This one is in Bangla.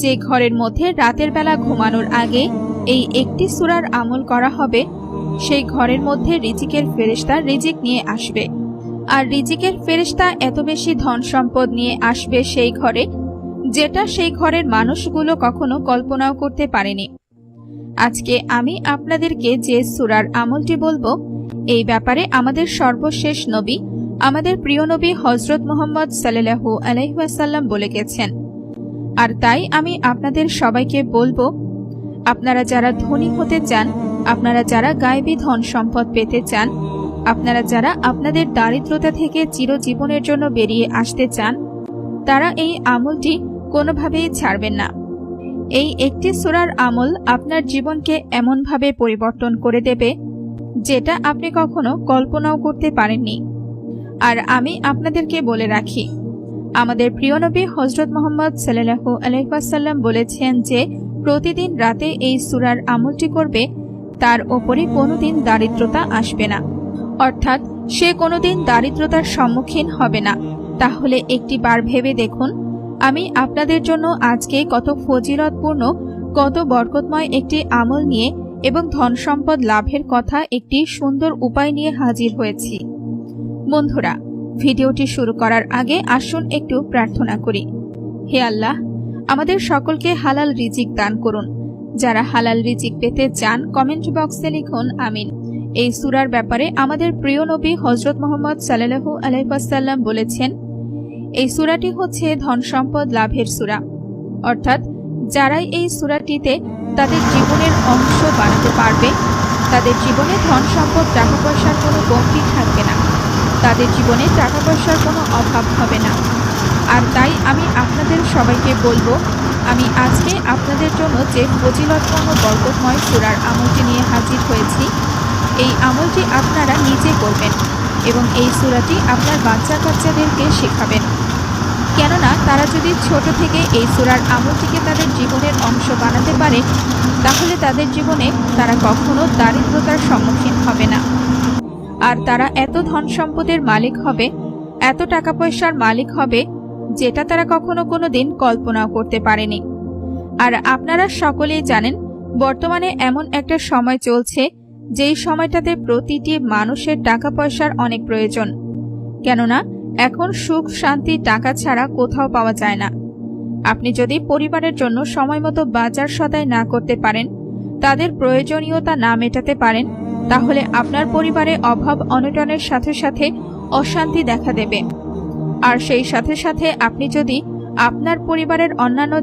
যে ঘরের মধ্যে রাতের বেলা ঘুমানোর আগে এই একটি সূরার আমল করা হবে, সেই ঘরের মধ্যে রিজিকের ফেরেশতা রিজিক নিয়ে আসবে। আর রিজিকের ফেরেশতা এত বেশি ধন সম্পদ নিয়ে আসবে সেই ঘরে, যেটা সেই ঘরের মানুষগুলো কখনো কল্পনাও করতে পারেনি। আজকে আমি আপনাদেরকে যে সূরার আমলটি বলবো, এই ব্যাপারে আমাদের সর্বশেষ নবী, আমাদের প্রিয় নবী হযরত মুহাম্মদ সাল্লাল্লাহু আলাইহি ওয়াসাল্লাম বলে গেছেন। আর তাই আমি আপনাদের সবাইকে বলবো, আপনারা যারা ধনী হতে চান, আপনারা যারা গায়েবী ধন সম্পদ পেতে চান, আপনারা যারা আপনাদের দারিদ্রতা থেকে চিরজীবনের জন্য বেরিয়ে আসতে চান, তারা এই আমলটি কোনোভাবেই ছাড়বেন না। এই একটি সূরার আমল আপনার জীবনকে এমনভাবে পরিবর্তন করে দেবে, যেটা আপনি কখনো কল্পনাও করতে পারেননি। আর আমি আপনাদেরকে বলে রাখি, আমাদের প্রিয় নবী হযরত মুহাম্মদ সাল্লাল্লাহু আলাইহি ওয়াসাল্লাম বলেছেন যে প্রতিদিন রাতে এই সূরার আমলটি করবে, তার ওপরে কোনোদিন দারিদ্রতা আসবে না, অর্থাৎ সে কোনোদিন দারিদ্রতার সম্মুখীন হবে না। তাহলে একটি বার ভেবে দেখুন, আমি আপনাদের জন্য আজকে কত ফজিলতপূর্ণ, কত বরকতময় একটি আমল নিয়ে এবং ধন সম্পদ লাভের কথা একটি সুন্দর উপায় নিয়ে হাজির হয়েছি। বন্ধুরা, ভিডিওটি শুরু করার আগে আসুন একটু প্রার্থনা করি। হে আল্লাহ, আমাদের সকলকে হালাল রিজিক দান করুন। যারা হালাল রিজিক পেতে চান, কমেন্ট বক্সে লিখুন আমিন। এই সূরার ব্যাপারে আমাদের প্রিয় নবী হযরত মুহাম্মদ সাল্লাল্লাহু আলাইহি ওয়াসাল্লাম বলেছেন, এই সূরাটি হচ্ছে ধন সম্পদ লাভের সূরা, অর্থাৎ যারাই এই সূরাটিতে তাদের জীবনের অংশ বানাতে পারবে, তাদের জীবনে ধন সম্পদ টাকা পয়সার কোনো কমতি থাকবে না, তাদের জীবনে টাকা পয়সার কোনো অভাব হবে না। আর তাই আমি আপনাদের সবাইকে বলবো, আমি আজকে আপনাদের জন্য যে ফজিলতপূর্ণ বরকতময় সূরার আমলটি নিয়ে হাজির হয়েছি, এই আমলটি আপনারা নিজে করবেন এবং এই সূরাটি আপনার বাচ্চা কাচ্চাদেরকে শেখাবেন। কেননা তারা যদি ছোট থেকে এই সূরার আমলটিকে তাদের জীবনের অংশ বানাতে পারে, তাহলে তাদের জীবনে তারা কখনো দারিদ্রতার সম্মুখীন হবে না। আর তারা এত ধন সম্পদের মালিক হবে, এত টাকা পয়সার মালিক হবে, যেটা তারা কখনো কোনোদিন কল্পনাও করতে পারেনি। আর আপনারা সকলেই জানেন, বর্তমানে এমন একটা সময় চলছে, যেই সময়টাতে প্রতিটি মানুষের টাকা পয়সার অনেক প্রয়োজন। কেননা এখন সুখ শান্তি টাকা ছাড়া কোথাও পাওয়া যায় না। আপনি যদি পরিবারের জন্য সময় মতো বাজার সদাই না করতে পারেন, তাদের প্রয়োজনীয়তা না মেটাতে পারেন, তাহলে আপনার পরিবারে অভাব অনটনের সাথে সাথে অশান্তি দেখা দেবে। আর সেই সাথে সাথে আপনি যদি আপনার পরিবারের অন্যান্য